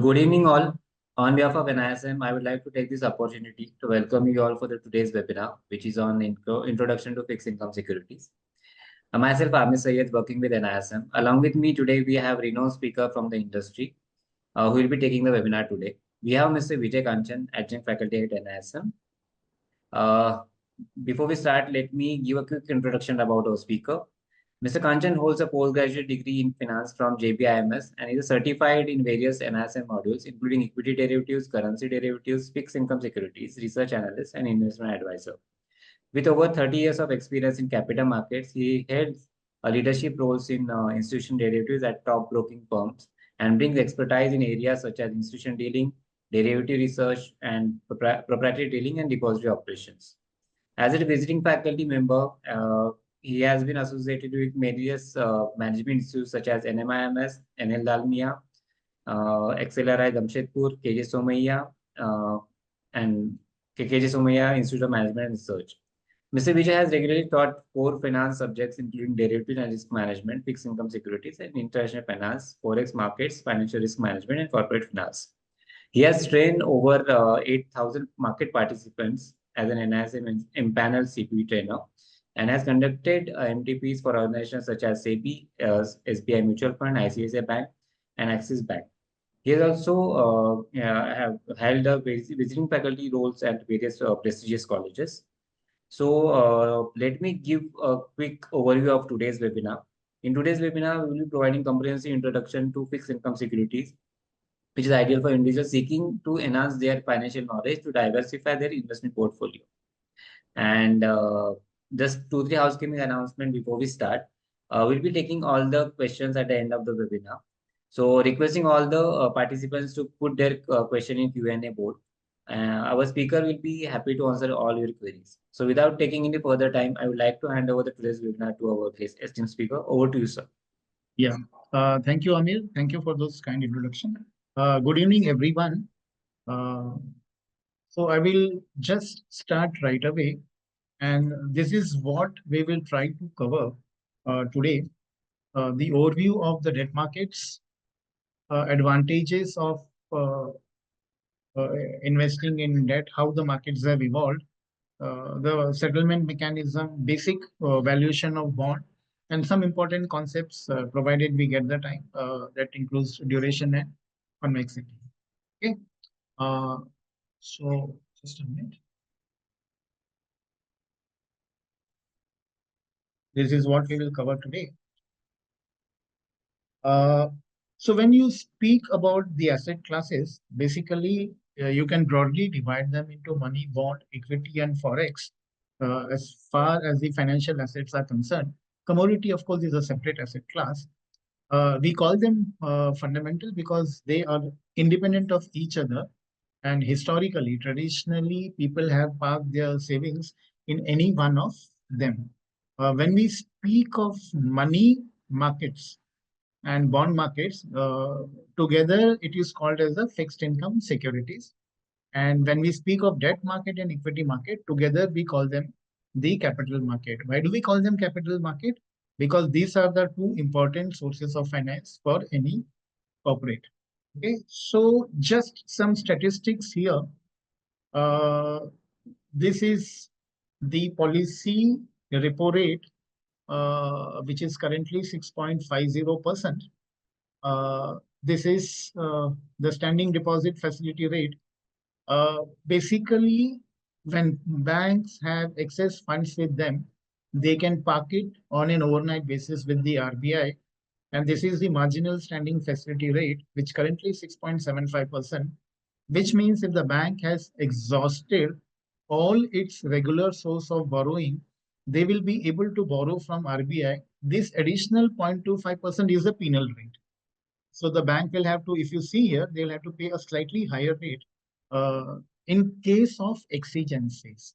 Good evening, all. On behalf of NISM, I would like to take this opportunity to welcome you all for today's webinar, which is on Introduction to Fixed Income Securities. Myself, Amir Sayed, working with NISM. Along with me today, we have renowned speaker from the industry who will be taking the webinar today. We have Mr. Vijay Kanchan, adjunct faculty at NISM. Uh, Before we start, let me give a quick introduction about our speaker. Mr. Kanchan holds a postgraduate degree in finance from JBIMS and is certified in various NISM modules, including equity derivatives, currency derivatives, fixed income securities, research analyst, and investment advisor. With over 30 years of experience in capital markets, he held leadership roles in institution derivatives at top broking firms and brings expertise in areas such as institution dealing, derivative research, and proprietary dealing and depository operations. As a visiting faculty member, he has been associated with various management institutes such as NMIMS, NL Dalmia, XLRI Jamshedpur, KJ Somaiya, and KJ Somaiya Institute of Management and Research. Mr. Vijay has regularly taught core finance subjects, including derivative and risk management, fixed income securities, and international finance, forex markets, financial risk management, and corporate finance. He has trained over 8,000 market participants as an NISM empaneled CPE trainer and has conducted MTPs for organizations such as SEBI, SBI Mutual Fund, ICICI Bank, and Axis Bank. He has also have held visiting faculty roles at various prestigious colleges. So let me give a quick overview of today's webinar. In today's webinar, we will be providing comprehensive introduction to fixed income securities, which is ideal for individuals seeking to enhance their financial knowledge to diversify their investment portfolio. And just two, three housekeeping announcement before we start. We'll be taking all the questions at the end of the webinar. So requesting all the participants to put their question in Q&A board. Our speaker will be happy to answer all your queries. So without taking any further time, I would like to hand over today's webinar to our esteemed speaker. Over to you, sir. Yeah. Thank you, Amir. Thank you for those kind introduction. Good evening, everyone. So I will just start right away. And this is what we will try to cover today. The overview of the debt markets, advantages of investing in debt, how the markets have evolved, the settlement mechanism, basic valuation of bond, and some important concepts provided we get the time that includes duration and convexity. Okay. So just a minute. This is what we will cover today. So when you speak about the asset classes, basically you can broadly divide them into money, bond, equity, and forex. As far as the financial assets are concerned, commodity, of course, is a separate asset class. We call them fundamental because they are independent of each other. And historically, traditionally, people have parked their savings in any one of them. When we speak of money markets and bond markets, together it is called as the fixed income securities. And when we speak of debt market and equity market, together we call them the capital market. Why do we call them capital market? Because these are the two important sources of finance for any corporate. Okay, so just some statistics here. This is the policy repo rate, which is currently 6.50%. This is the standing deposit facility rate. Basically, when banks have excess funds with them, they can park it on an overnight basis with the RBI. And this is the marginal standing facility rate, which currently is 6.75%, which means if the bank has exhausted all its regular source of borrowing, they will be able to borrow from RBI. This additional 0.25% is a penal rate. So the bank will have to, if you see here, they'll have to pay a slightly higher rate in case of exigencies,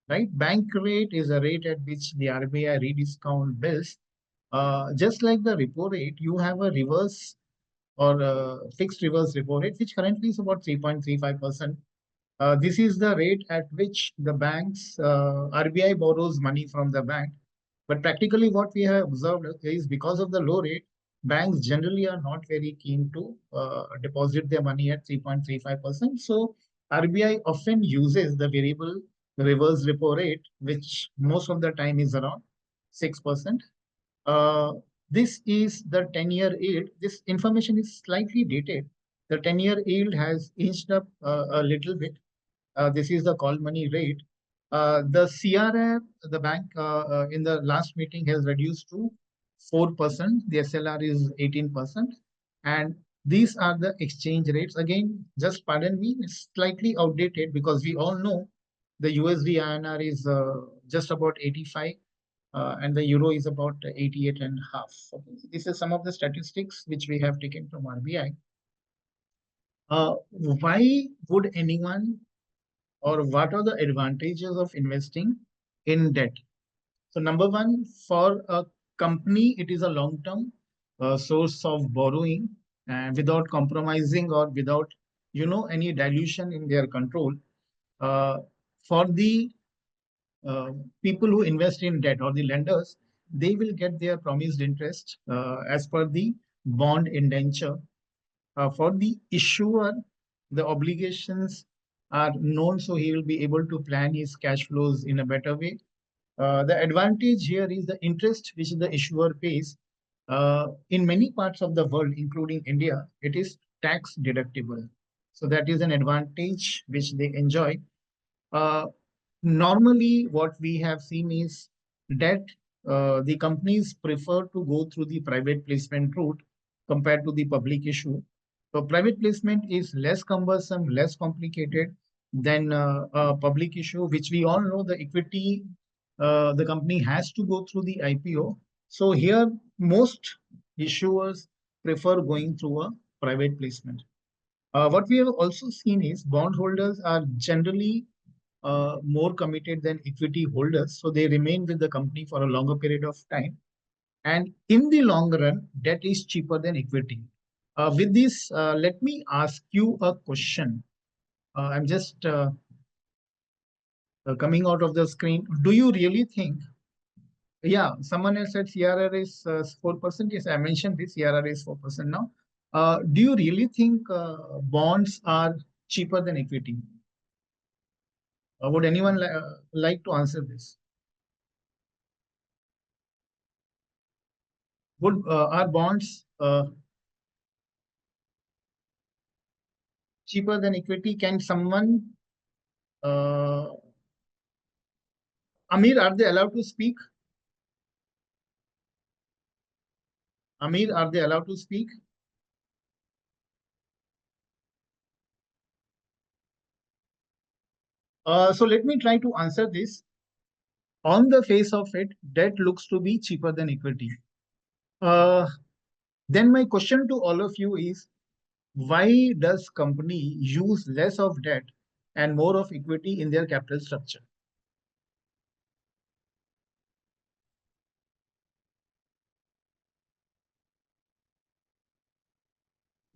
right? Bank rate is a rate at which the RBI rediscount bills. Just like the repo rate, you have a reverse or a fixed reverse repo rate, which currently is about 3.35%. This is the rate at which the banks, RBI borrows money from the bank. But practically what we have observed is because of the low rate, banks generally are not very keen to deposit their money at 3.35%. So RBI often uses the variable reverse repo rate, which most of the time is around 6%. Uh, this is the 10-year yield. This information is slightly dated. The 10-year yield has inched up a little bit. This is the call money rate. The CRR, the bank in the last meeting has reduced to 4%. The SLR is 18%. And these are the exchange rates. Again, just pardon me, it's slightly outdated because we all know the USD INR is just about 85 and the euro is about 88 and a half. Okay. This is some of the statistics which we have taken from RBI. Why would anyone or what are the advantages of investing in debt? So number one, for a company, it is a long-term source of borrowing and without compromising or without, any dilution in their control. Uh, for the people who invest in debt or the lenders, they will get their promised interest as per the bond indenture. For the issuer, the obligations are known, so he will be able to plan his cash flows in a better way. The advantage here is the interest which the issuer pays. In many parts of the world, including India, it is tax deductible. So that is an advantage which they enjoy. Uh, Normally, what we have seen is that the companies prefer to go through the private placement route compared to the public issue. So private placement is less cumbersome, less complicated than a public issue, which we all know the equity, the company has to go through the IPO. So here, most issuers prefer going through a private placement. What we have also seen is bondholders are generally more committed than equity holders. So they remain with the company for a longer period of time. And in the long run, debt is cheaper than equity. With this, let me ask you a question. I'm just coming out of the screen. Do you really think? Yeah, someone else said CRR is 4%. Yes, I mentioned this. CRR is 4% now. Do you really think bonds are cheaper than equity? Would anyone like to answer this? Would are bonds cheaper than equity? Can someone, uh, Amir, are they allowed to speak? Amir, are they allowed to speak? So let me try to answer this. On the face of it, debt looks to be cheaper than equity. Uh, then my question to all of you is, why does company use less of debt and more of equity in their capital structure?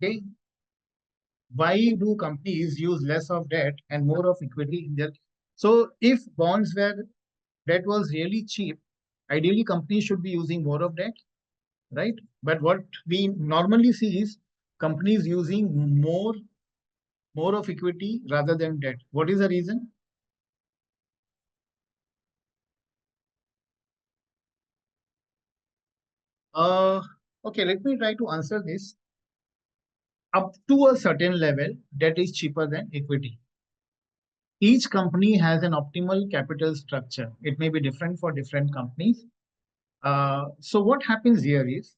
Okay, why do companies use less of debt and more of equity in their? So if bonds were debt was really cheap, ideally companies should be using more of debt, right? But what we normally see is companies using more of equity rather than debt. What is the reason? Uh, okay, let me try to answer this. Up to a certain level, debt is cheaper than equity. Each company has an optimal capital structure. It may be different for different companies. So what happens here is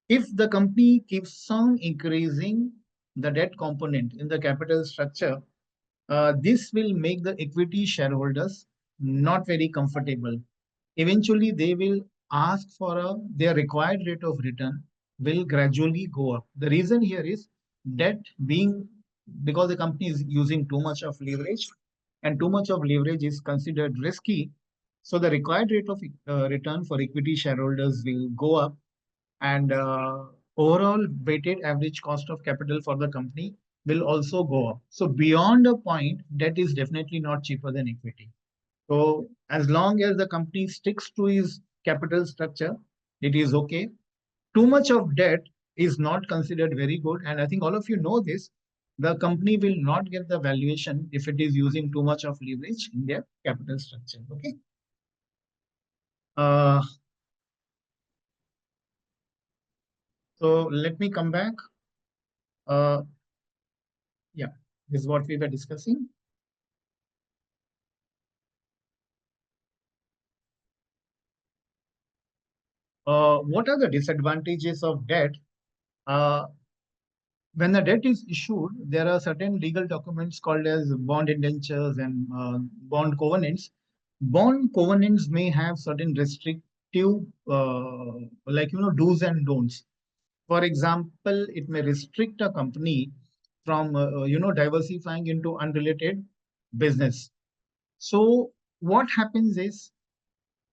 if the company keeps on increasing the debt component in the capital structure, this will make the equity shareholders not very comfortable. Eventually, they will ask for their required rate of return will gradually go up. The reason here is debt being because the company is using too much of leverage and too much of leverage is considered risky. So the required rate of return for equity shareholders will go up and overall weighted average cost of capital for the company will also go up. So beyond a point, debt is definitely not cheaper than equity. So as long as the company sticks to its capital structure, it is okay. Too much of debt is not considered very good. And I think all of you know this. The company will not get the valuation if it is using too much of leverage in their capital structure. Okay. Uh, so let me come back. Uh, yeah, this is what we were discussing. What are the disadvantages of debt? Uh, when the debt is issued, there are certain legal documents called as bond indentures and bond covenants. Bond covenants may have certain restrictive, like do's and don'ts. For example, it may restrict a company from diversifying into unrelated business. So what happens is,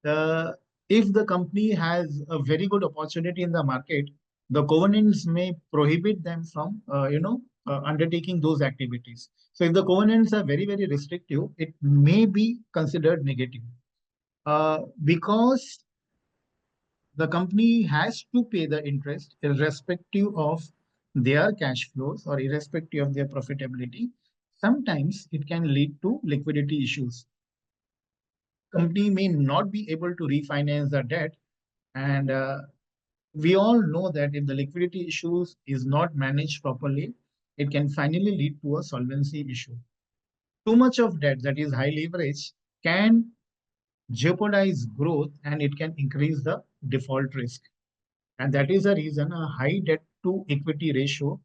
uh, if the company has a very good opportunity in the market, the covenants may prohibit them from, undertaking those activities. So if the covenants are very, very restrictive, it may be considered negative. Because the company has to pay the interest irrespective of their cash flows or irrespective of their profitability. Sometimes it can lead to liquidity issues. Company may not be able to refinance the debt, and we all know that if the liquidity issues is not managed properly, it can finally lead to a solvency issue. Too much of debt, that is high leverage, can jeopardize growth and it can increase the default risk. And that is the reason a high debt to equity ratio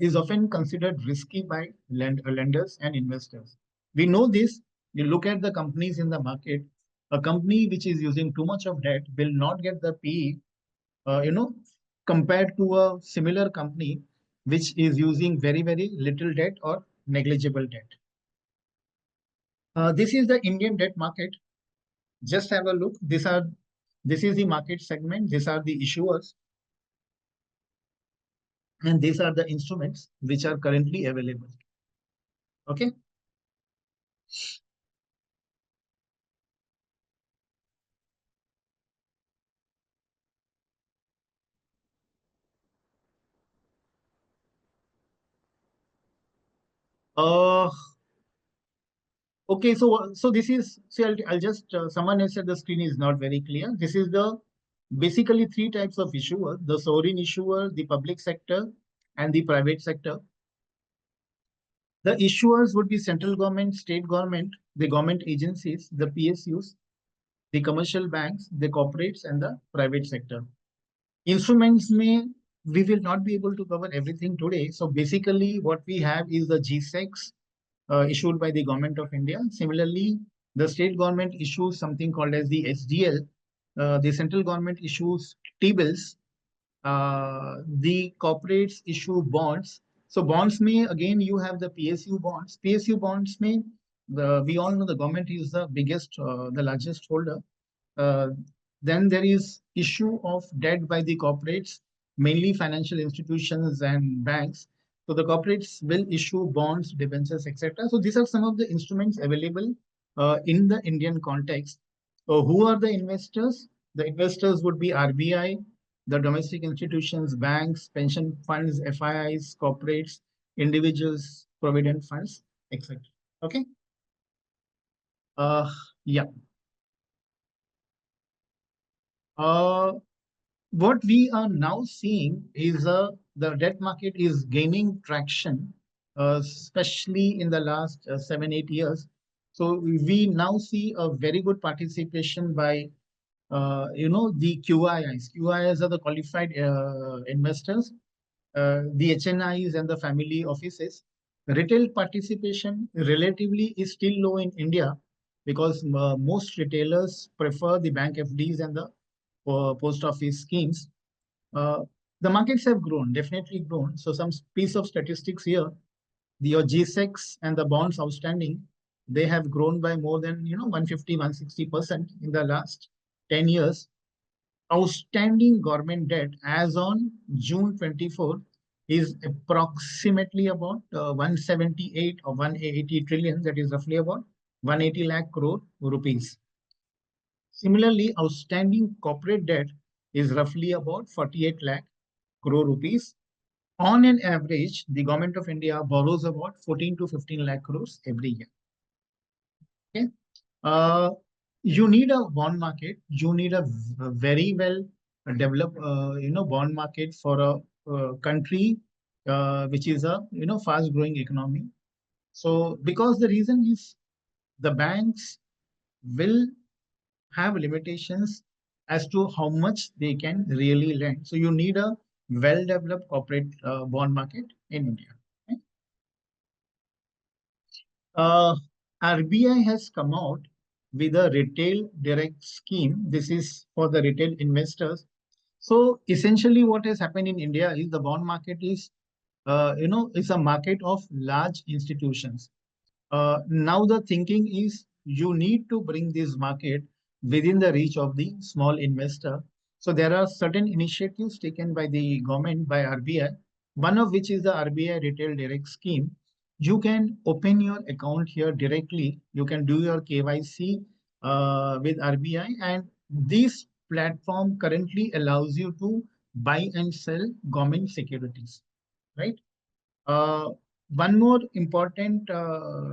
is often considered risky by lenders and investors. We know this. You look at the companies in the market, a company which is using too much of debt will not get the PE, compared to a similar company which is using very, very little debt or negligible debt. This is the Indian debt market. Just have a look. This is the market segment. These are the issuers, and these are the instruments which are currently available. Okay. Uh, okay. So this is. See, I'll just. Someone has said the screen is not very clear. This is the basically three types of issuer: the sovereign issuer, the public sector, and the private sector. The issuers would be central government, state government, the government agencies, the PSUs, the commercial banks, the corporates, and the private sector. Instruments may, we will not be able to cover everything today. So basically, what we have is the GSECs issued by the government of India. Similarly, the state government issues something called as the SDL. The central government issues T-bills. The corporates issue bonds. So bonds may, again, you have the PSU bonds. PSU bonds may, we all know the government is the biggest, the largest holder. Uh, then there is issue of debt by the corporates, mainly financial institutions and banks. So the corporates will issue bonds, debentures, etc. So these are some of the instruments available in the Indian context. Who are the investors? The investors would be RBI, the domestic institutions, banks, pension funds, FIIs, corporates, individuals, provident funds, etc. Okay. Uh, yeah. Uh, what we are now seeing is the debt market is gaining traction, especially in the last 7, 8 years. So we now see a very good participation by the QIIs. QIIs are the qualified investors, the HNIs and the family offices. Retail participation relatively is still low in India because most retailers prefer the bank FDs and the post office schemes. uh, the markets have grown, definitely grown. So some piece of statistics here, your G6 and the bonds outstanding, they have grown by more than 150, 160% in the last 10 years. Outstanding government debt as on June 24 is approximately about 178 or 180 trillion, that is roughly about 180 lakh crore rupees. Similarly, outstanding corporate debt is roughly about 48 lakh crore rupees. On an average, the government of India borrows about 14 to 15 lakh crores every year. Okay. Uh, you need a bond market. You need a very well developed, bond market for a country which is a fast growing economy. So because the reason is the banks will have limitations as to how much they can really lend. So you need a well developed corporate bond market in India. Okay? Uh, RBI has come out with a retail direct scheme. This is for the retail investors. So essentially, what has happened in India is the bond market is, it's a market of large institutions. Now the thinking is you need to bring this market within the reach of the small investor. So there are certain initiatives taken by the government, by RBI, one of which is the RBI Retail Direct Scheme. You can open your account here directly. You can do your KYC with RBI, and this platform currently allows you to buy and sell government securities, right? Uh, One more important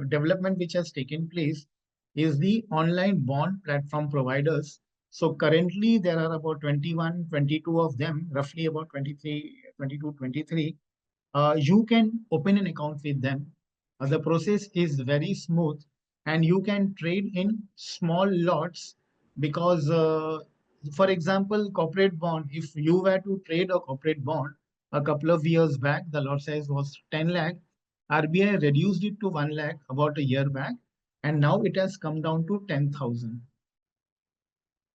development which has taken place is the online bond platform providers. So currently there are about 21, 22 of them, roughly about 23, 22, 23. You can open an account with them. The process is very smooth and you can trade in small lots because, for example, corporate bond, if you were to trade a corporate bond a couple of years back, the lot size was 10 lakh. RBI reduced it to 1 lakh about a year back, and now it has come down to 10,000.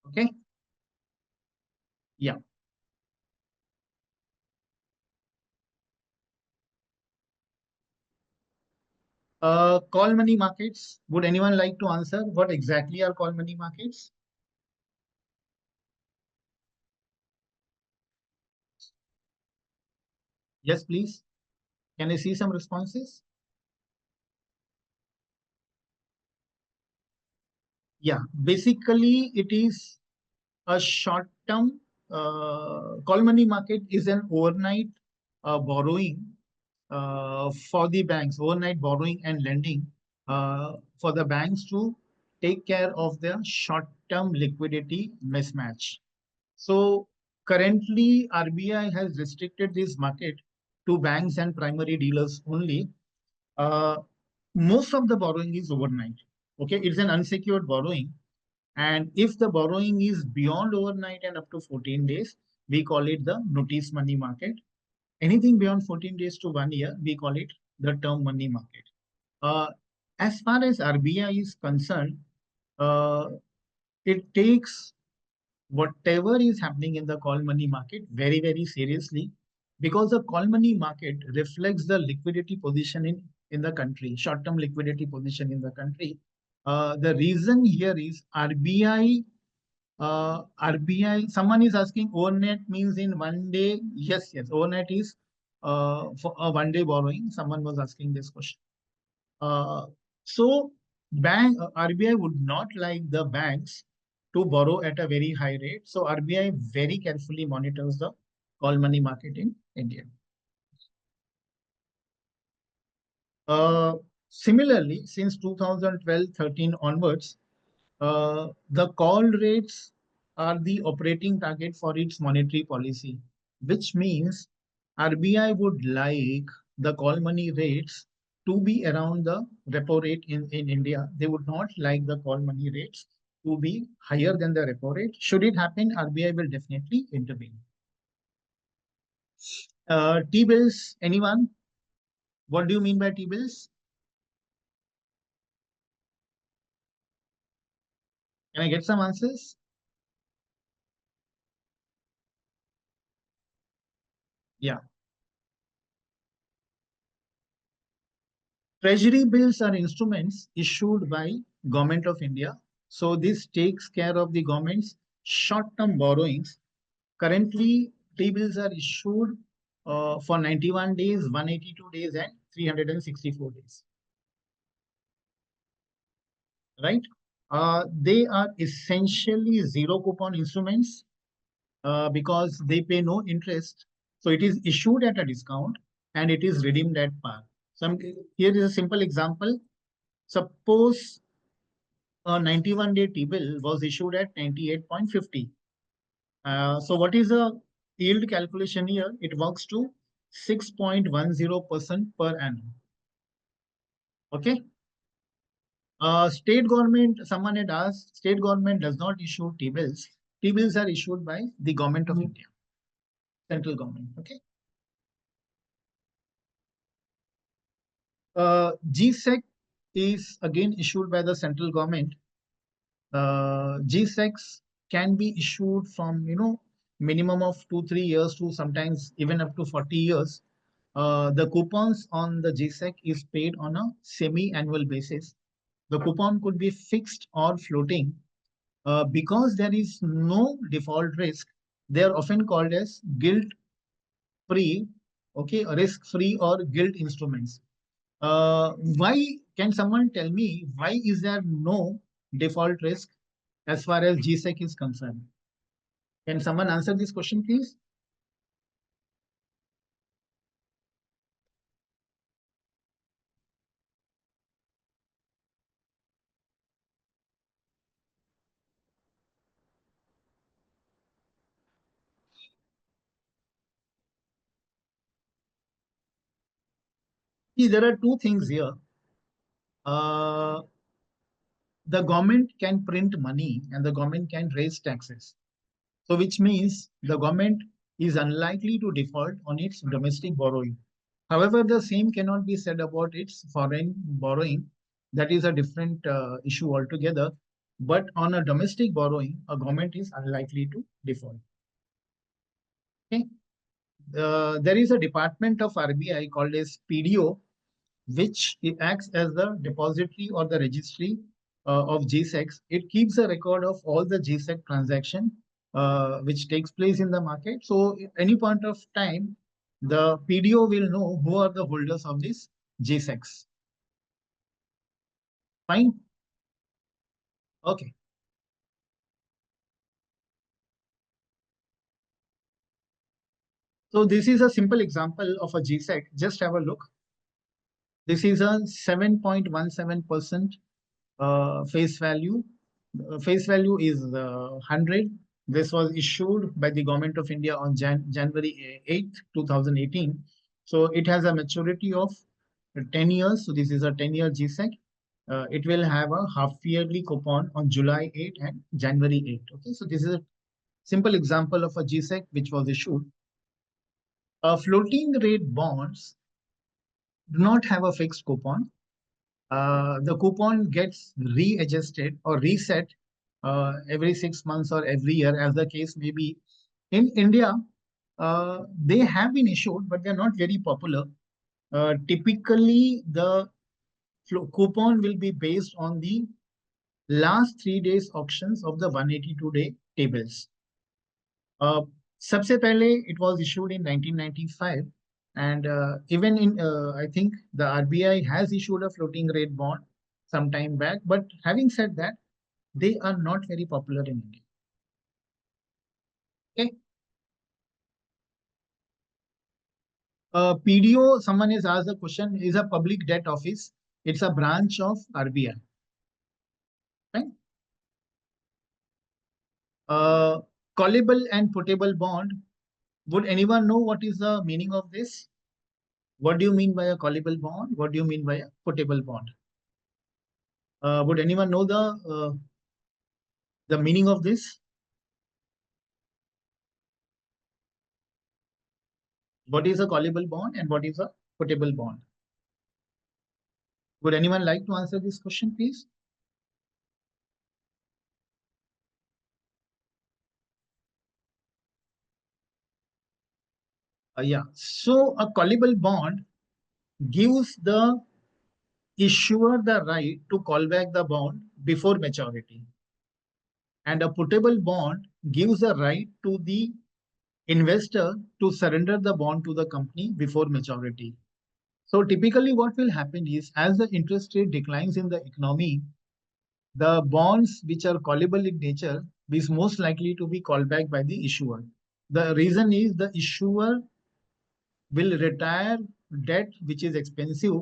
Okay. Yeah. Call money markets. Would anyone like to answer what exactly are call money markets? Yes, please. Can I see some responses? Yeah, basically it is a short-term call money market is an overnight borrowing for the banks, overnight borrowing and lending for the banks to take care of their short-term liquidity mismatch. So currently RBI has restricted this market to banks and primary dealers only. uh, Most of the borrowing is overnight. Okay, it's an unsecured borrowing. And if the borrowing is beyond overnight and up to 14 days, we call it the notice money market. Anything beyond 14 days to 1 year, we call it the term money market. Uh, as far as RBI is concerned, uh, it takes whatever is happening in the call money market very, very seriously because the call money market reflects the liquidity position in the country, short term liquidity position in the country. The reason here is RBI, someone is asking overnight means in 1 day. Yes, yes, overnight is for a 1 day borrowing. Someone was asking this question. Uh, so RBI would not like the banks to borrow at a very high rate. So RBI very carefully monitors the call money market in India. Similarly, since 2012-13 onwards, the call rates are the operating target for its monetary policy, which means RBI would like the call money rates to be around the repo rate in India. They would not like the call money rates to be higher than the repo rate. Should it happen, RBI will definitely intervene. T-bills, anyone? What do you mean by T-bills? Can I get some answers? Yeah. Treasury bills are instruments issued by Government of India. So this takes care of the government's short-term borrowings. Currently, T-bills are issued for 91 days, 182 days, and 364 days. Right? They are essentially zero coupon instruments. because they pay no interest. So it is issued at a discount and it is redeemed at par. Here is a simple example. Suppose a 91-day T-bill was issued at 98.50. So what is the yield calculation here? It works to 6.10% per annum. Okay. State government, someone had asked, state government does not issue T-bills. T-bills are issued by the government of India, central government. Okay. GSEC is again issued by the central government. GSECs can be issued from minimum of 2-3 years to sometimes even up to 40 years. The coupons on the GSEC is paid on a semi-annual basis. The coupon could be fixed or floating. Because there is no default risk, they are often called as guilt-free, okay, risk-free or gilt instruments. Why can someone tell me why is there no default risk as far as GSEC is concerned? Can someone answer this question, please? See, there are two things here. Uh, the government can print money and the government can raise taxes. So, which means the government is unlikely to default on its domestic borrowing. However, the same cannot be said about its foreign borrowing. That is a different issue altogether. But on a domestic borrowing, a government is unlikely to default. Okay. There is a department of RBI called as PDO, which acts as the depository or the registry of GSECs. It keeps a record of all the GSEC transaction which takes place in the market. So at any point of time, the PDO will know who are the holders of these GSECs. Fine. Okay. So this is a simple example of a GSEC. Just have a look. This is a 7.17% face value. Face value is 100. This was issued by the Government of India on January 8th, 2018. So it has a maturity of 10 years. So this is a 10-year GSEC. It will have a half-yearly coupon on July 8 and January 8. Okay, so this is a simple example of a GSEC which was issued. Floating rate bonds do not have a fixed coupon. The coupon gets readjusted or reset every 6 months or every year, as the case may be. In India, they have been issued, but they're not very popular. Typically, the coupon will be based on the last 3 days auctions of the 182-day tables. Uh, सबसे पहले it was issued in 1995, and even in I think the RBI has issued a floating rate bond some time back. But having said that, they are not very popular in India. Okay. PDO, someone has asked the question, is a public debt office. It's a branch of RBI. Right? Uh, Callable and putable bond. Would anyone know what is the meaning of this? What do you mean by a callable bond? What do you mean by a putable bond? Would anyone know the meaning of this? What is a callable bond and what is a putable bond? Would anyone like to answer this question, please? Yeah. So a callable bond gives the issuer the right to call back the bond before maturity. And a putable bond gives the right to the investor to surrender the bond to the company before maturity. So typically what will happen is as the interest rate declines in the economy, the bonds which are callable in nature, is most likely to be called back by the issuer. The reason is the issuer will retire debt which is expensive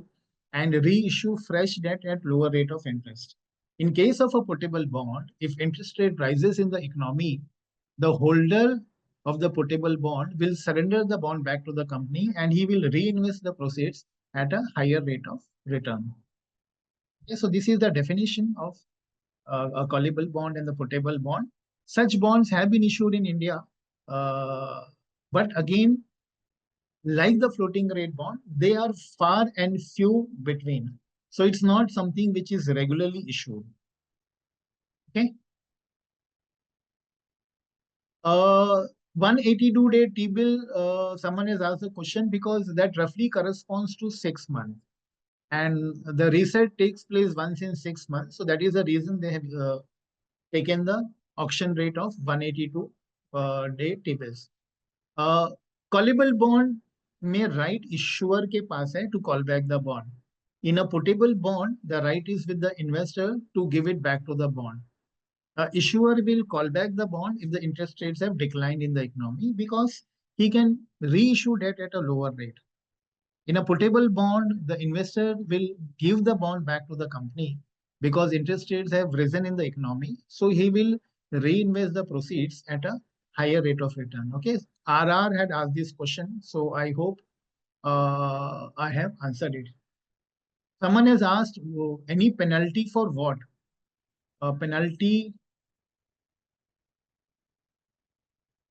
and reissue fresh debt at lower rate of interest. In case of a portable bond, if interest rate rises in the economy, the holder of the portable bond will surrender the bond back to the company and he will reinvest the proceeds at a higher rate of return. Okay, so this is the definition of a callable bond and the portable bond. Such bonds have been issued in India, uh, but again, like the floating rate bond, they are far and few between. So it's not something which is regularly issued. Okay. 182-day T-bill, someone has asked a question because that roughly corresponds to 6 months. And the reset takes place once in 6 months. So that is the reason they have taken the auction rate of 182 day T-bills. Callable bond में right issuer के पास है to call back the bond. In a portable bond, the right is with the investor to give it back to the bond. Issuer will call back the bond if the interest rates have declined in the economy because he can reissue debt at a lower rate. In a portable bond, the investor will give the bond back to the company because interest rates have risen in the economy. So he will reinvest the proceeds at a higher rate of return. Okay. RR had asked this question. So I hope I have answered it. Someone has asked any penalty for what? Penalty.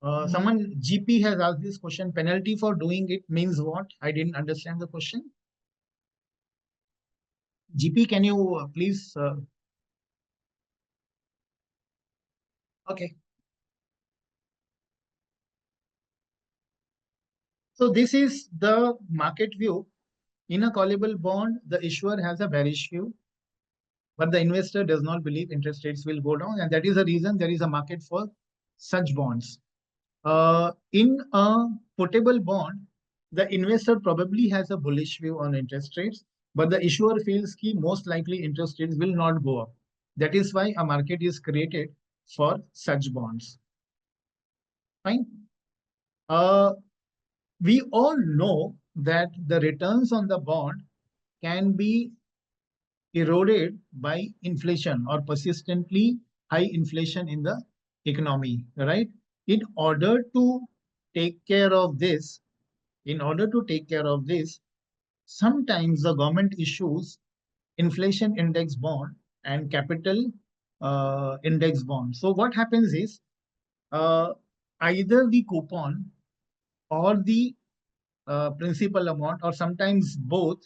Someone GP has asked this question. Penalty for doing it means what? I didn't understand the question. GP, can you please? Okay. So this is the market view. In a callable bond, the issuer has a bearish view, but the investor does not believe interest rates will go down, and that is the reason there is a market for such bonds. In a portable bond, the investor probably has a bullish view on interest rates, but the issuer feels that most likely interest rates will not go up. That is why a market is created for such bonds. Fine. We all know that the returns on the bond can be eroded by inflation or persistently high inflation in the economy, right? In order to take care of this, in order to take care of this, sometimes the government issues inflation index bond and capital index bond. So what happens is uh, either the coupon or the principal amount, or sometimes both,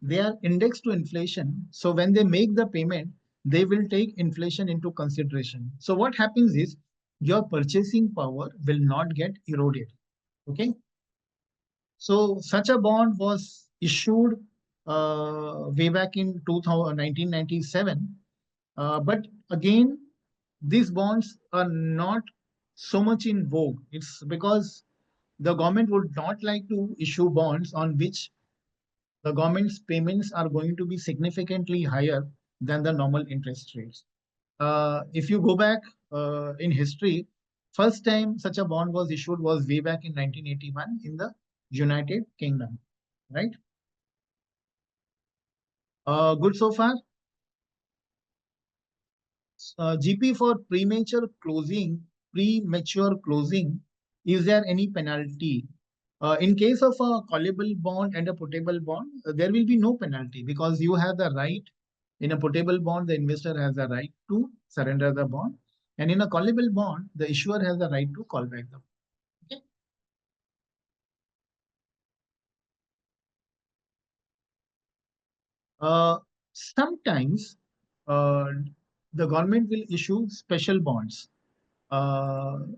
they are indexed to inflation. So when they make the payment, they will take inflation into consideration. So what happens is your purchasing power will not get eroded. Okay. So such a bond was issued way back in 1997. But again, these bonds are not so much in vogue. It's because the government would not like to issue bonds on which the government's payments are going to be significantly higher than the normal interest rates. If you go back in history, first time such a bond was issued was way back in 1981 in the United Kingdom, right? Good so far. GP for premature closing, is there any penalty? In case of a callable bond and a portable bond, there will be no penalty because you have the right. In a portable bond, the investor has the right to surrender the bond. And in a callable bond, the issuer has the right to call back the bond. Okay. Sometimes uh, the government will issue special bonds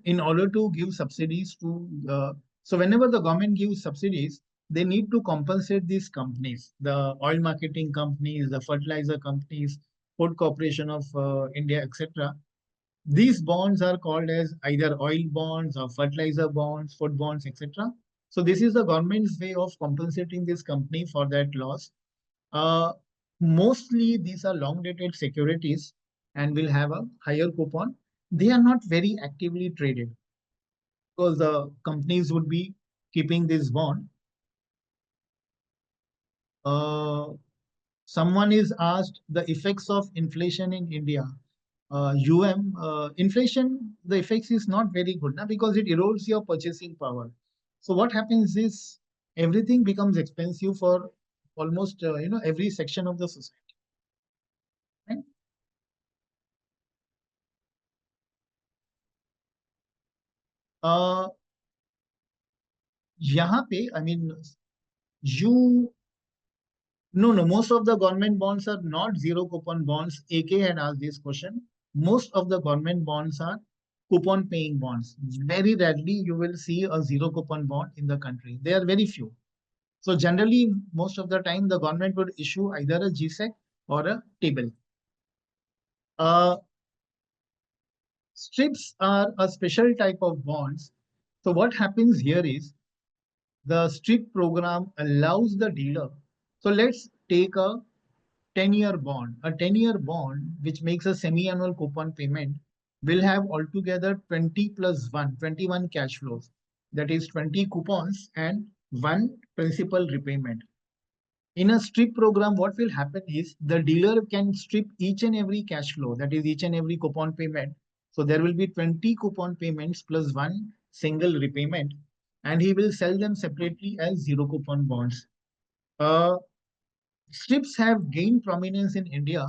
in order to give subsidies to. So whenever the government gives subsidies, they need to compensate these companies, the oil marketing companies, the fertilizer companies, Food Corporation of India, etc. These bonds are called as either oil bonds or fertilizer bonds, food bonds, etc. So this is the government's way of compensating this company for that loss. Uh, Mostly these are long dated securities and will have a higher coupon. they are not very actively traded because the companies would be keeping this bond. Uh, Someone is asked the effects of inflation in India. Inflation, the effects is not very good now because it erodes your purchasing power. So what happens is everything becomes expensive for almost every section of the society. Right? Uh, यहाँ पे, I mean, you no, no, most of the government bonds are not zero coupon bonds. AK had asked this question. Most of the government bonds are coupon paying bonds. Very rarely you will see a zero coupon bond in the country. They are very few. So generally, most of the time, the government would issue either a GSEC or a table. Uh, Strips are a special type of bonds. So what happens here is the strip program allows the dealer. So let's take a 10-year bond. A 10-year bond, which makes a semi-annual coupon payment, will have altogether 20 plus 1, 21 cash flows. That is 20 coupons and one principal repayment. In a strip program, what will happen is the dealer can strip each and every cash flow, that is each and every coupon payment. So there will be 20 coupon payments plus one single repayment, and he will sell them separately as zero coupon bonds. Uh, Strips have gained prominence in India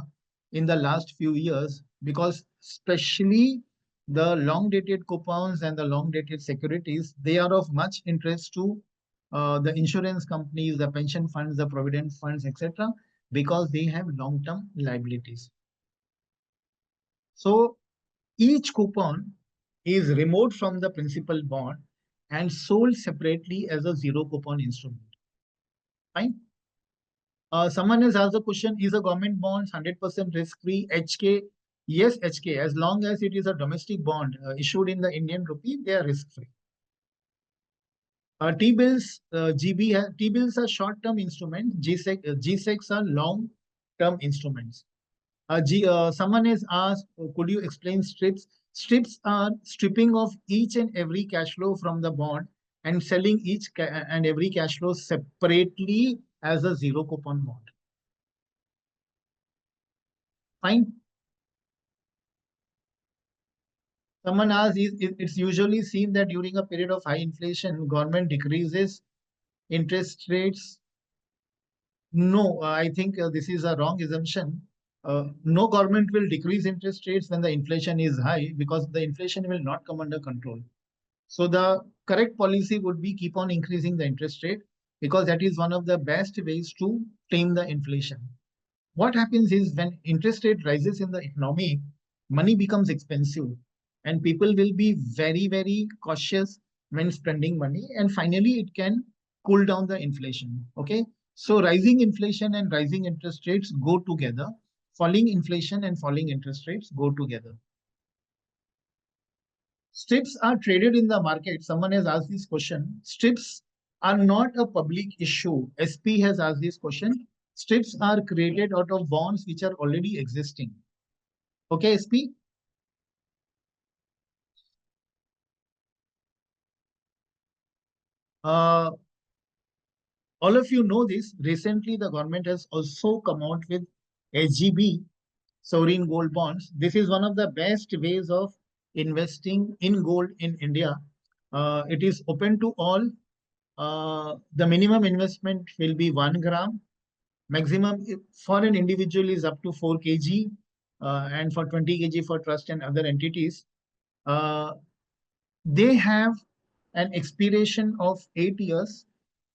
in the last few years because especially the long dated coupons and the long dated securities, they are of much interest to the insurance companies, the pension funds, the provident funds, etc., because they have long term liabilities. So each coupon is removed from the principal bond and sold separately as a zero coupon instrument. Fine. Someone has asked the question, is a government bond 100% risk-free? HK, yes, HK, as long as it is a domestic bond issued in the Indian rupee, they are risk-free. T-bills, T-bills are short-term instruments. GSECs are long-term instruments. Someone has asked, could you explain strips? Strips are stripping off each and every cash flow from the bond and selling each and every cash flow separately as a zero coupon bond. Fine. Someone asked, it's usually seen that during a period of high inflation, government decreases interest rates. No, I think this is a wrong assumption. No government will decrease interest rates when the inflation is high because the inflation will not come under control. So the correct policy would be keep on increasing the interest rate because that is one of the best ways to tame the inflation. What happens is when interest rate rises in the economy, money becomes expensive and people will be very, very cautious when spending money. And finally, it can cool down the inflation. Okay. So rising inflation and rising interest rates go together. Falling inflation and falling interest rates go together. Strips are traded in the market. Someone has asked this question. Strips are not a public issue. SP has asked this question. Strips are created out of bonds which are already existing. Okay, SP? Uh, all of you know this. Recently, the government has also come out with SGB, sovereign gold bonds. This is one of the best ways of investing in gold in India. It is open to all. The minimum investment will be 1 gram. Maximum for an individual is up to 4 kg, and for 20 kg for trust and other entities. Uh, they have an expiration of 8 years.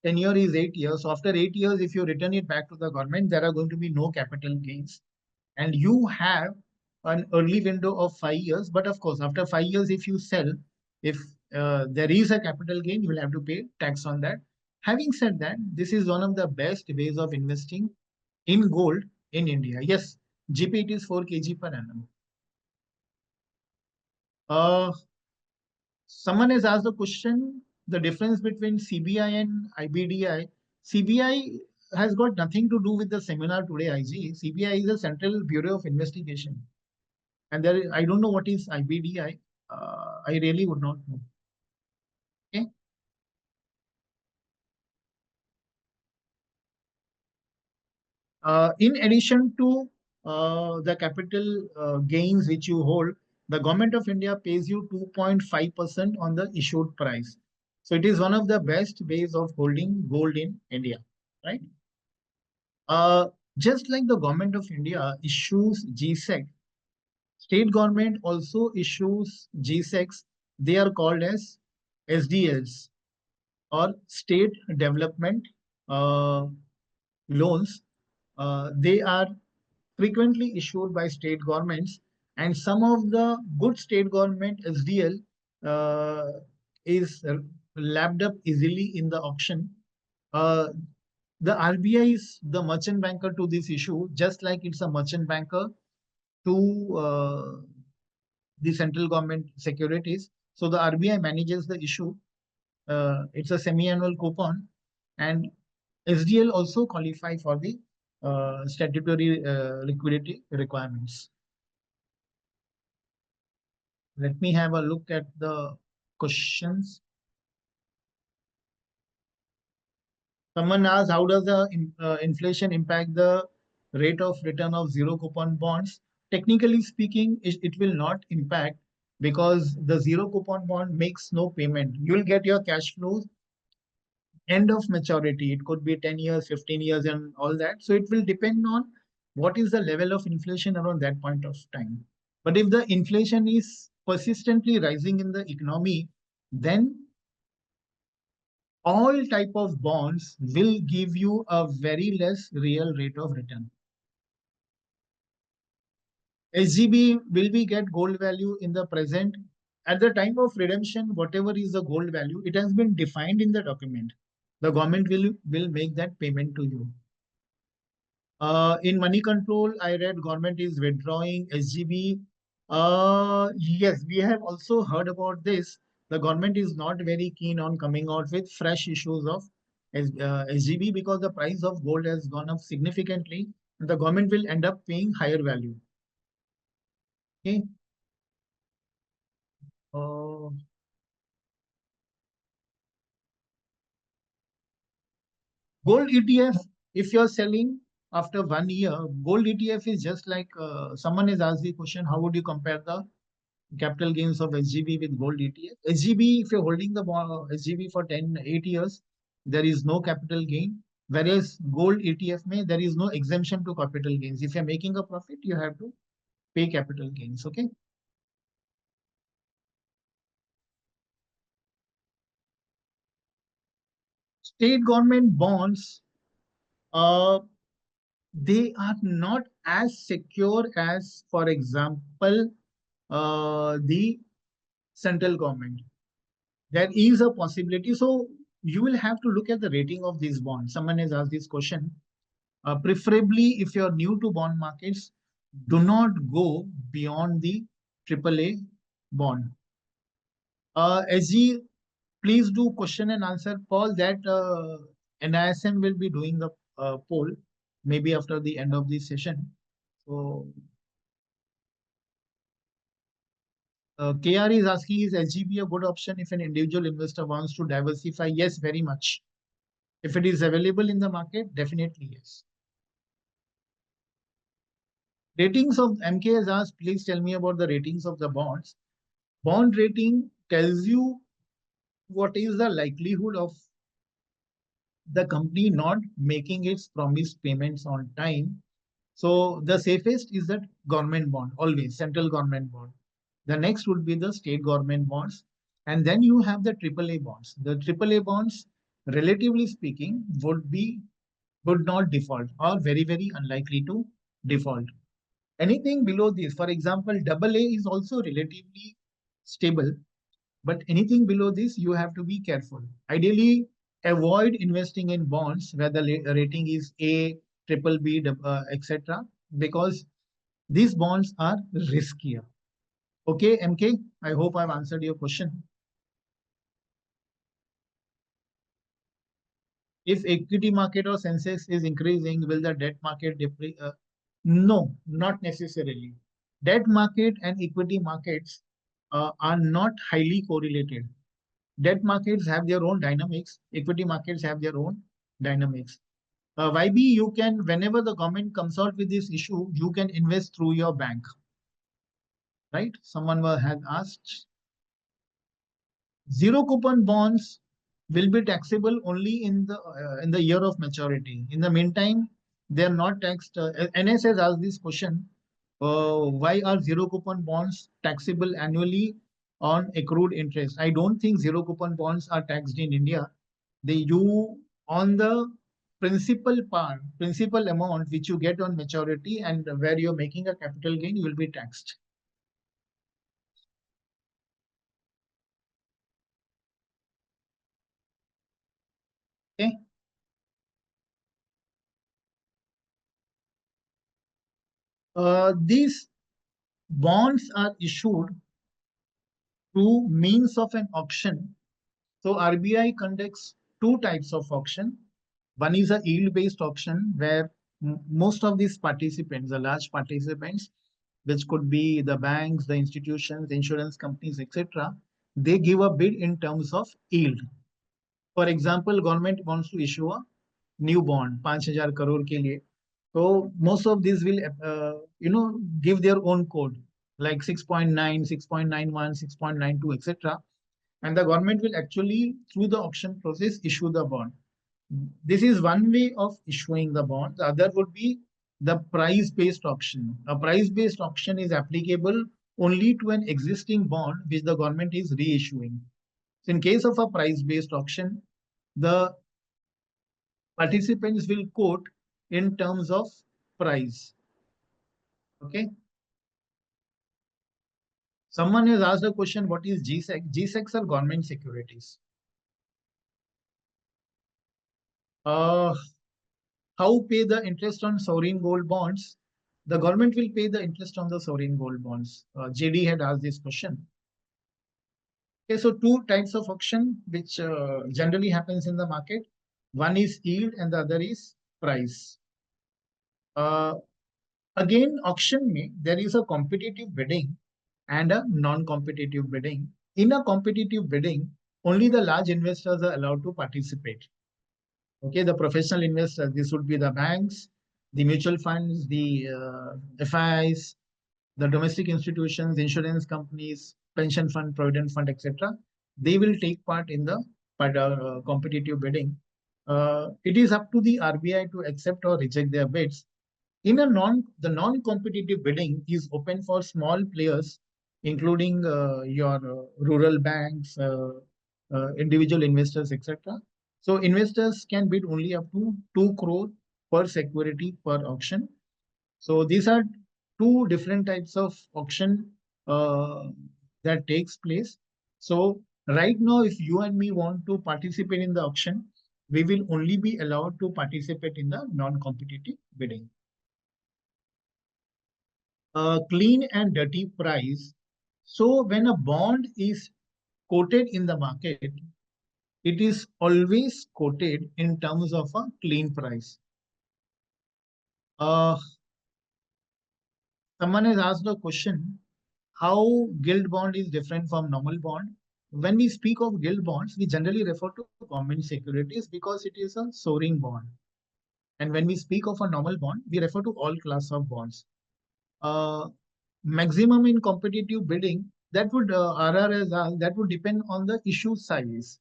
Tenure is 8 years. So after 8 years, if you return it back to the government, there are going to be no capital gains. And you have an early window of 5 years. But of course, after 5 years, if you sell, if there is a capital gain, you will have to pay tax on that. Having said that, this is one of the best ways of investing in gold in India. Yes, GP it is 4 kg per annum. Uh, Someone has asked the question, the difference between CBI and IBDI. CBI has got nothing to do with the seminar today, IG. CBI is the Central Bureau of Investigation. And I don't know what is IBDI. I really would not know. Okay. In addition to the capital gains which you hold, the government of India pays you 2.5% on the issued price. So it is one of the best ways of holding gold in India, right? Uh, just like the government of India issues GSEC, state government also issues GSECs. They are called as SDLs or state development uh, loans. They are frequently issued by state governments, and some of the good state government SDL uh, is lapped up easily in the auction. Uh, the RBI is the merchant banker to this issue, just like it's a merchant banker to the central government securities. So the RBI manages the issue. It's a semi-annual coupon, and SDL also qualify for the statutory liquidity requirements. Let me have a look at the questions. Someone asked, how does the inflation impact the rate of return of zero coupon bonds? Technically speaking, it will not impact because the zero coupon bond makes no payment. You will get your cash flows end of maturity. It could be 10 years, 15 years, and all that. So it will depend on what is the level of inflation around that point of time. But if the inflation is persistently rising in the economy, then all type of bonds will give you a very less real rate of return. SGB, will we get gold value in the present? At the time of redemption, whatever is the gold value, it has been defined in the document. The government will make that payment to you. In money control, I read government is withdrawing SGB. Yes, we have also heard about this. The government is not very keen on coming out with fresh issues of SGB because the price of gold has gone up significantly. And the government will end up paying higher value. Okay. Uh, Gold ETF, if you're selling after 1 year, gold ETF is just like someone has asked the question, how would you compare the capital gains of SGB with gold ETF. SGB, if you're holding the SGB for 8 years, there is no capital gain. Whereas gold ETF may, there is no exemption to capital gains. If you're making a profit, you have to pay capital gains. Okay. State government bonds, uh, they are not as secure as, for example, the central government. There is a possibility. So you will have to look at the rating of these bonds. Someone has asked this question. Preferably, if you're new to bond markets, do not go beyond the AAA bond. SG, please do question and answer poll that NISM will be doing the poll maybe after the end of this session. So KR is asking, is SGB a good option if an individual investor wants to diversify? Yes, very much. If it is available in the market, definitely yes. Ratings of MK has asked, please tell me about the ratings of the bonds. Bond rating tells you what is the likelihood of the company not making its promised payments on time. So the safest is that government bond, always central government bond. The next would be the state government bonds. And then you have the AAA bonds. The AAA bonds, relatively speaking, would not default or very, very unlikely to default. Anything below this, for example, AA is also relatively stable. But anything below this, you have to be careful. Ideally, avoid investing in bonds where the rating is A, triple B, etc. Because these bonds are riskier. Okay, MK, I hope I've answered your question. If equity market or Sensex is increasing, will the debt market No, not necessarily. Debt market and equity markets are not highly correlated. Debt markets have their own dynamics, equity markets have their own dynamics. YB, you can, whenever the government comes out with this issue, you can invest through your bank, right? Someone had asked. Zero coupon bonds will be taxable only in the year of maturity. In the meantime, they are not taxed. NS has asked this question: why are zero coupon bonds taxable annually on accrued interest? I don't think zero coupon bonds are taxed in India. They you on the principal amount which you get on maturity and where you're making a capital gain, you will be taxed. Okay. These bonds are issued through means of an auction. So RBI conducts two types of auction. One is a yield-based auction where most of these participants, the large participants, which could be the banks, the institutions, the insurance companies, etc., they give a bid in terms of yield. For example, government wants to issue a new bond, 5,000 crore ke liye. So most of these will, give their own code like 6.9, 6.91, 6.92, etc. And the government will actually, through the auction process, issue the bond. This is one way of issuing the bond. The other would be the price-based auction. A price-based auction is applicable only to an existing bond which the government is reissuing. So in case of a price-based auction, the participants will quote in terms of price. Okay. Someone has asked a question, what is GSEC? GSECs are government securities. Uh, how pay the interest on sovereign gold bonds? The government will pay the interest on the sovereign gold bonds. JD had asked this question. Okay, so two types of auction which generally happens in the market. One is yield and the other is price. Uh, Again, auction may there is a competitive bidding and a non-competitive bidding. In a competitive bidding, only the large investors are allowed to participate. Okay, the professional investors, this would be the banks, the mutual funds, the FIs, the domestic institutions, insurance companies, pension fund, provident fund, etc. They will take part in the competitive bidding. It is up to the RBI to accept or reject their bids. In a non-competitive bidding is open for small players, including your rural banks, individual investors, etc. So investors can bid only up to 2 crore per security per auction. So these are two different types of auction that takes place. So right now, if you and me want to participate in the auction, we will only be allowed to participate in the non-competitive bidding. Clean and dirty price. So when a bond is quoted in the market, it is always quoted in terms of a clean price. Uh, Someone has asked a question, how gilt bond is different from normal bond. When we speak of gilt bonds, we generally refer to government securities because it is a sovereign bond. And when we speak of a normal bond, we refer to all class of bonds. Uh, Maximum in competitive bidding, that would RRS that would depend on the issue size.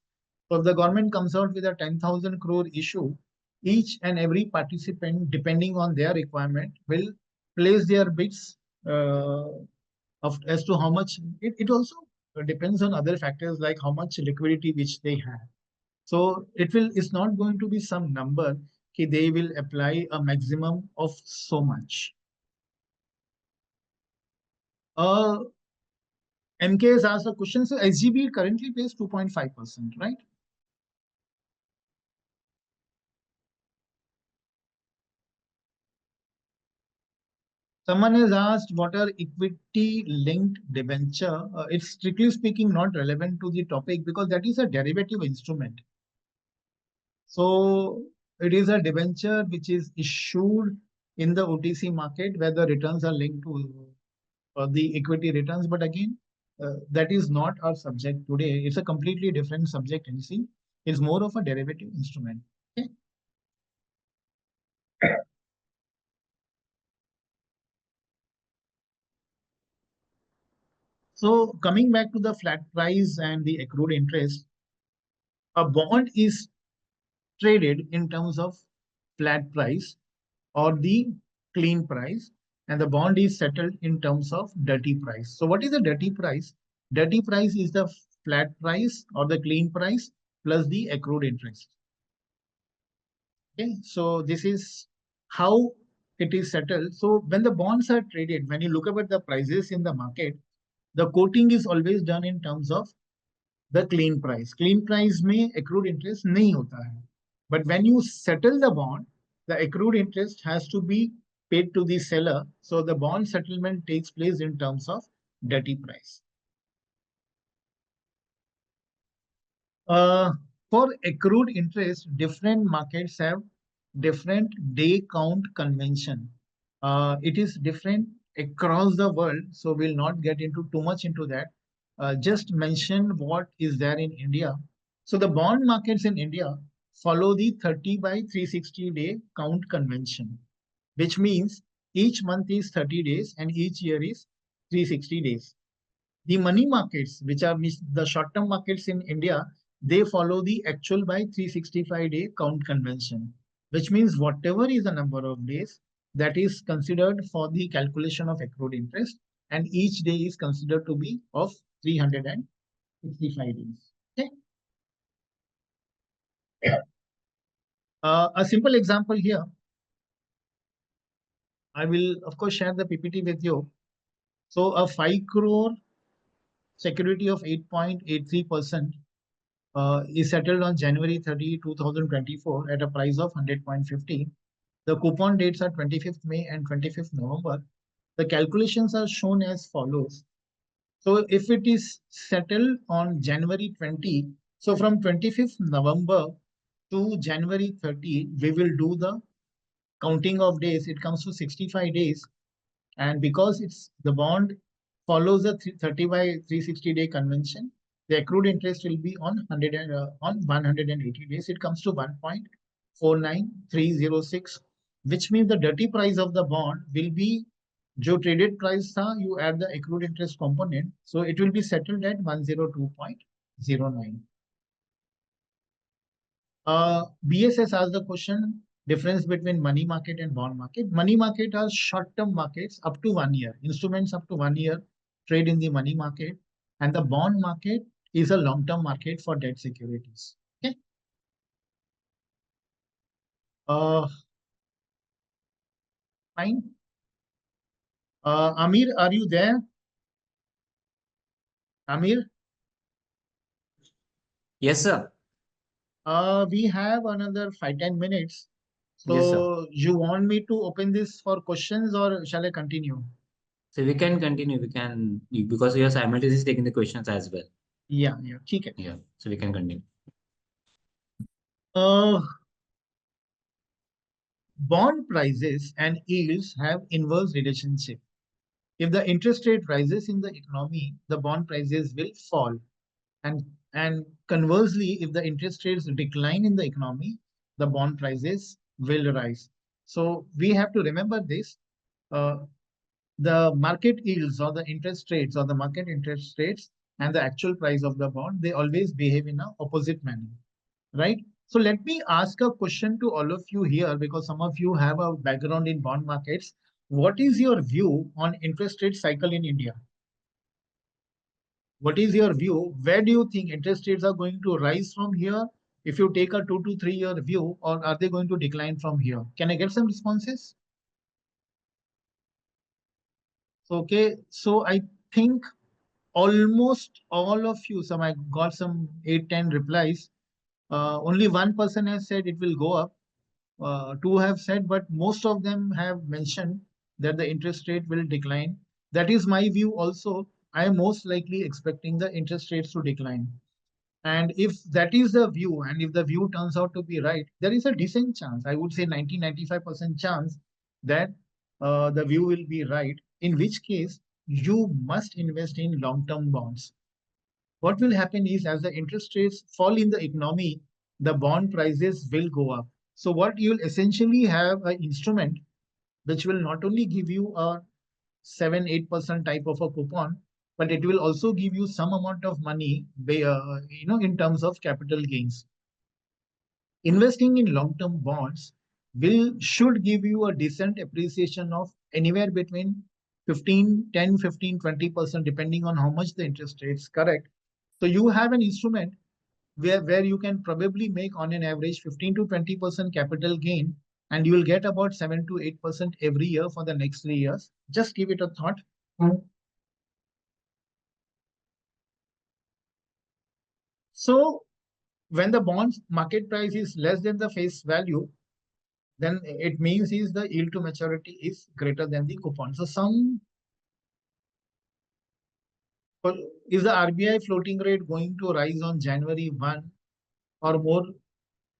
So if the government comes out with a 10,000 crore issue, each and every participant, depending on their requirement, will place their bids uh, as to how much. It also depends on other factors like how much liquidity which they have. So it's not going to be some number that they will apply a maximum of so much. Uh, MK has asked a question. So SGB currently pays 2.5%, right? Someone has asked what are equity linked debenture. It's strictly speaking not relevant to the topic because that is a derivative instrument. So it is a debenture which is issued in the OTC market where the returns are linked to the equity returns. But again, that is not our subject today. It's a completely different subject. NC is more of a derivative instrument. Okay. So coming back to the flat price and the accrued interest, a bond is traded in terms of flat price or the clean price, and the bond is settled in terms of dirty price. So what is the dirty price? Dirty price is the flat price or the clean price plus the accrued interest. Okay, so this is how it is settled. So when the bonds are traded, when you look up at the prices in the market, the quoting is always done in terms of the clean price. Clean price में accrued interest नहीं होता है. But when you settle the bond, the accrued interest has to be paid to the seller. So the bond settlement takes place in terms of dirty price. Uh, for accrued interest, different markets have different day count convention. It is different across the world, so we'll not get into too much into that. Just mention what is there in India. So the bond markets in India follow the 30 by 360 day count convention, which means each month is 30 days and each year is 360 days. The money markets, which are the short-term markets in India, they follow the actual by 365-day count convention, which means whatever is the number of days that is considered for the calculation of accrued interest, and each day is considered to be of 365 days. Okay. A simple example here. I will, of course, share the PPT with you. So a 5 crore security of 8.83% is settled on January 30, 2024 at a price of 100.50. The coupon dates are 25th May and 25th November. The calculations are shown as follows. So if it is settled on January 20, so from 25th November to January 30, we will do the counting of days. It comes to 65 days. And because it's the bond follows the 30 by 360-day convention, the accrued interest will be on 180 days. It comes to 1.49306, which means the dirty price of the bond will be जो traded price था, you add the accrued interest component, so it will be settled at 102.09. BSS asked the question, difference between money market and bond market. Money market are short-term markets up to 1 year. Instruments up to 1 year trade in the money market, and the bond market is a long-term market for debt securities. Okay. Fine. Amir, are you there? Amir? Yes, sir. We have another 5-10 minutes. Yes, sir. So you want me to open this for questions or shall I continue? So we can continue. We can, because we are simultaneously taking the questions as well. Yeah, ठीक है. Yeah. So we can continue. Uh, Bond prices and yields have inverse relationship. If the interest rate rises in the economy, the bond prices will fall. And conversely, if the interest rates decline in the economy, the bond prices will rise. So we have to remember this. Uh, the market yields or the interest rates or the market interest rates and the actual price of the bond, they always behave in an opposite manner, right? So let me ask a question to all of you here because some of you have a background in bond markets. What is your view on interest rate cycle in India? What is your view? Where do you think interest rates are going to rise from here? If you take a 2 to 3 year view, or are they going to decline from here? Can I get some responses? Okay, so I think almost all of you, some I got some 8-10 replies. Only one person has said it will go up. Two have said, but most of them have mentioned that the interest rate will decline. That is my view also. I am most likely expecting the interest rates to decline. And if that is the view, and if the view turns out to be right, there is a decent chance, I would say 90-95% chance that the view will be right. In which case, you must invest in long-term bonds. What will happen is as the interest rates fall in the economy, the bond prices will go up. So what you'll essentially have an instrument which will not only give you a 7-8% type of a coupon, but it will also give you some amount of money, in terms of capital gains. Investing in long-term bonds will should give you a decent appreciation of anywhere between 15, 10, 15, 20%, depending on how much the interest rates correct. So you have an instrument where you can probably make on an average 15 to 20% capital gain, and you will get about 7 to 8% every year for the next 3 years. Just give it a thought. So when the bonds market price is less than the face value, then it means is the yield to maturity is greater than the coupon. So is the RBI floating rate going to rise on January 1 or more?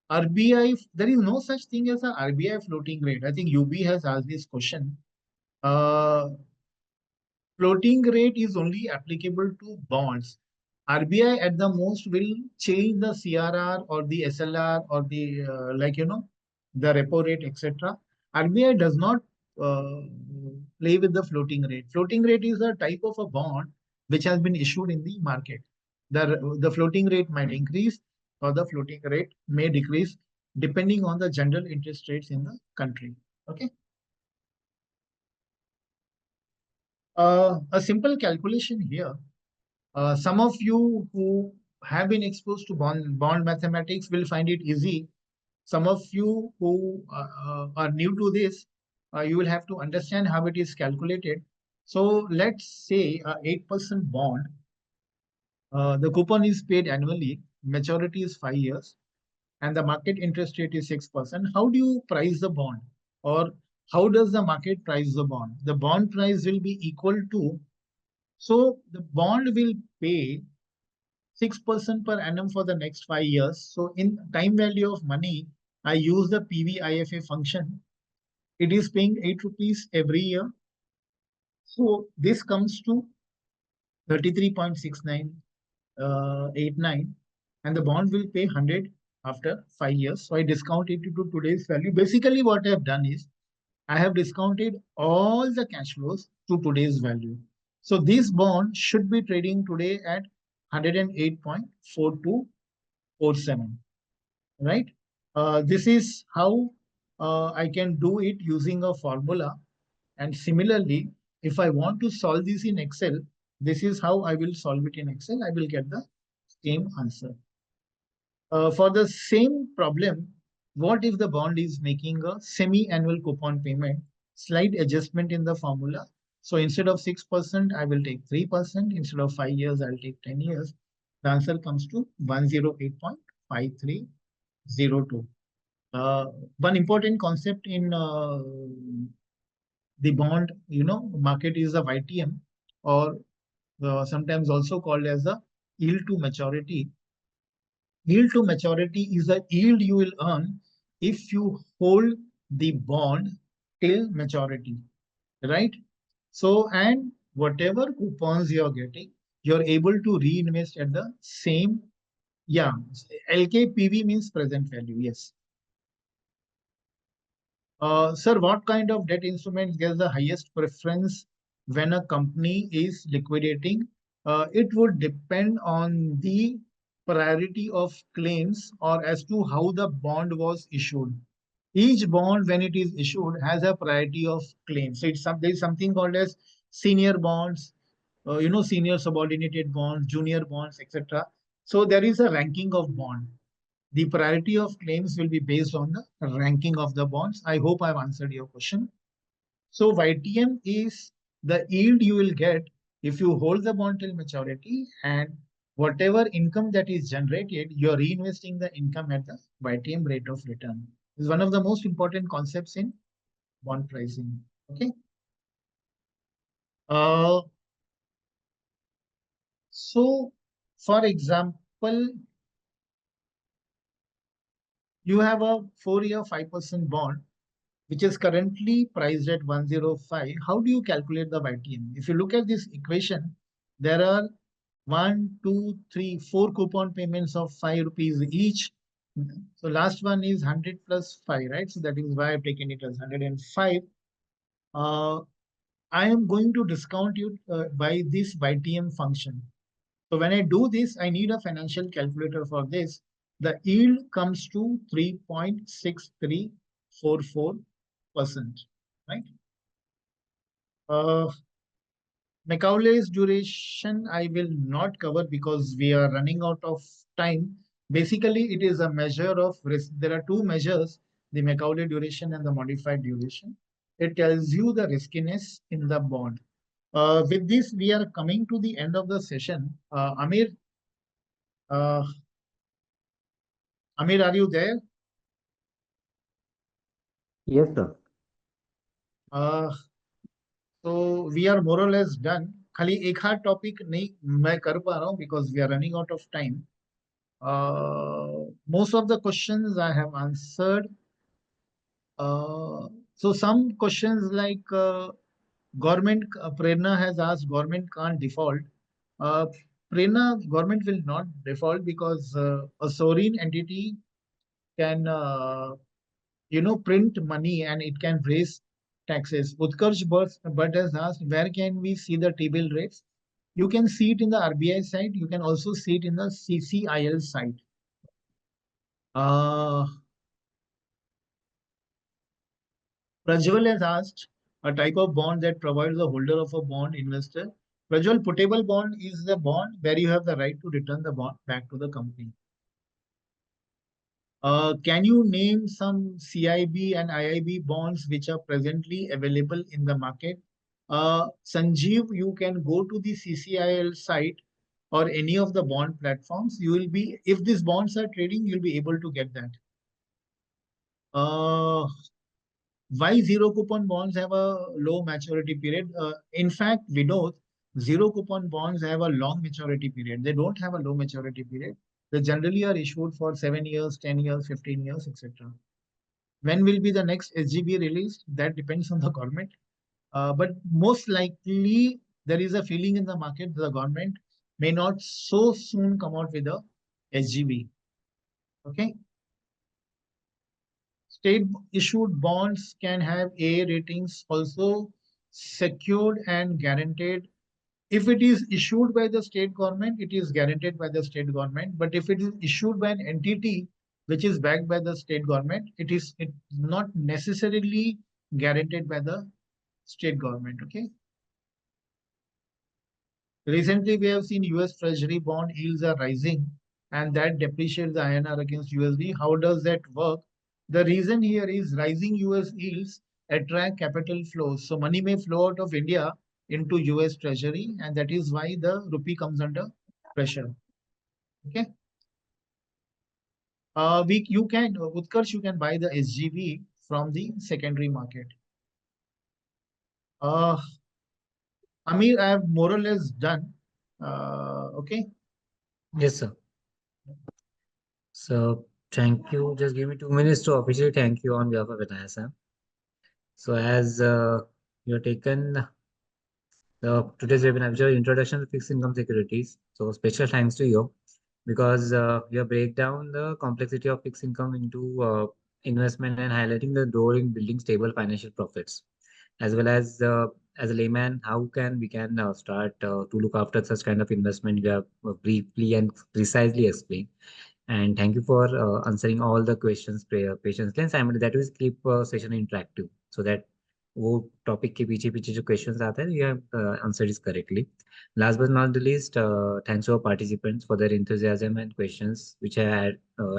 RBI, there is no such thing as a RBI floating rate. I think UB has asked this question. Uh, Floating rate is only applicable to bonds. RBI at the most will change the CRR or the SLR or the the repo rate, etc. RBI does not uh, play with the floating rate. Floating rate is a type of a bond which has been issued in the market. The floating rate might increase or the floating rate may decrease depending on the general interest rates in the country. Okay. A simple calculation here. Some of you who have been exposed to bond mathematics will find it easy. Some of you who are new to this, you will have to understand how it is calculated. So let's say 8% bond, the coupon is paid annually, maturity is 5 years, and the market interest rate is 6%. How do you price the bond? Or how does the market price the bond? The bond price will be equal to, so the bond will pay 6% per annum for the next 5 years. So in time value of money, I use the PVIFA function. It is paying 8 rupees every year. So this comes to 33.6989, and the bond will pay 100 after 5 years. So I discount it to today's value. Basically, what I have done is I have discounted all the cash flows to today's value. So this bond should be trading today at 108.4247, right? This is how I can do it using a formula. And similarly, if I want to solve this in Excel, this is how I will solve it in Excel. I will get the same answer. For the same problem, what if the bond is making a semi-annual coupon payment? Slight adjustment in the formula. So instead of 6%, I will take 3%. Instead of 5 years, I'll take 10 years. The answer comes to 108.5302. One important concept in the bond, market is a YTM, or sometimes also called as a yield to maturity. Yield to maturity is the yield you will earn if you hold the bond till maturity, right? So, and whatever coupons you're getting, you're able to reinvest at the same, yeah, LKPV means present value, yes. Sir, what kind of debt instruments gets the highest preference when a company is liquidating? It would depend on the priority of claims or as to how the bond was issued. Each bond, when it is issued, has a priority of claims. So there is something called as senior bonds, senior subordinated bonds, junior bonds, etc. So there is a ranking of bond. The priority of claims will be based on the ranking of the bonds. I hope I've answered your question. So YTM is the yield you will get if you hold the bond till maturity, and whatever income that is generated, you're reinvesting the income at the YTM rate of return. This is one of the most important concepts in bond pricing. Okay. Uh, so, for example, you have a 4-year 5% bond. which is currently priced at 105. How do you calculate the YTM? If you look at this equation, there are 4 coupon payments of 5 rupees each. So last one is 100 plus 5, right? So that is why I've taken it as 105. Uh, I am going to discount it by this YTM function. So when I do this, I need a financial calculator for this. The yield comes to 3.6344%, right? Uh, Macaulay's duration I will not cover because we are running out of time. Basically, it is a measure of risk. There are two measures, the Macaulay duration and the modified duration. It tells you the riskiness in the bond. With this, we are coming to the end of the session. Uh, Amir, are you there? Yes, sir. Uh, so we are more or less done. खाली एक हाथ topic नहीं मैं कर पा रहा हूँ because we are running out of time. Most of the questions I have answered. So some questions like government, Prerna has asked, government can't default. Uh, Prerna, government will not default because a sovereign entity can, print money and it can raise taxes. Utkarsh Bhatt has asked, where can we see the T-bill rates? You can see it in the RBI site. You can also see it in the CCIL site. Uh, Prajwal has asked a type of bond that provides the holder of a bond investor. Prajwal, putable bond is the bond where you have the right to return the bond back to the company. Can you name some CIB and IIB bonds which are presently available in the market? Sanjeev, you can go to the CCIL site or any of the bond platforms. You will be, if these bonds are trading, you'll be able to get that. Uh, Why zero coupon bonds have a low maturity period? In fact, we know zero coupon bonds have a long maturity period. They don't have a low maturity period. They generally are issued for 7 years, 10 years, 15 years, etc. When will be the next SGB released? That depends on the government. But most likely, there is a feeling in the market the government may not so soon come out with a SGB. Okay. State issued bonds can have A ratings also secured and guaranteed. If it is issued by the state government, it is guaranteed by the state government. But if it is issued by an entity which is backed by the state government, it not necessarily guaranteed by the state government. Okay. Recently, we have seen US Treasury bond yields are rising and that depreciates the INR against USD. How does that work? The reason here is rising US yields attract capital flows. So money may flow out of India into US Treasury, and that is why the rupee comes under pressure. Okay. You can, Utkarsh, you can buy the SGV from the secondary market. Uh, Amir, I have more or less done. Okay. Yes, sir. So thank you. Just give me 2 minutes to officially thank you on behalf of NISM. So as you have taken today's webinar, which is introduction to fixed income securities. So special thanks to you because you break down the complexity of fixed income into investment and highlighting the role in building stable financial profits, as well as a layman, how can we can start to look after such kind of investment. You have briefly and precisely explained. And thank you for answering all the questions patiently and simultaneously. That will keep session interactive so that वो topic के पीछे पीछे जो questions आते हैं you have answered it correctly. Last but not the least, thanks to our participants for their enthusiasm and questions, which have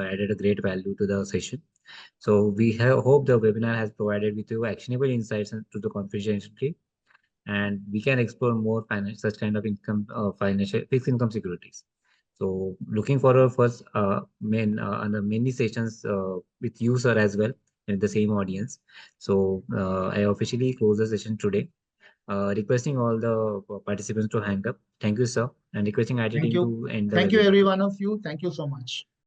added a great value to the session. So we hope the webinar has provided with you actionable insights into the confidentiality, and we can explore more such kind of income financial fixed income securities. So looking forward for on the many sessions with you, sir, as well, in the same audience. So I officially close the session today, requesting all the participants to hang up. Thank you, sir, and requesting IT Thank team you. to end the Thank you, webinar every one today. of you. Thank you so much.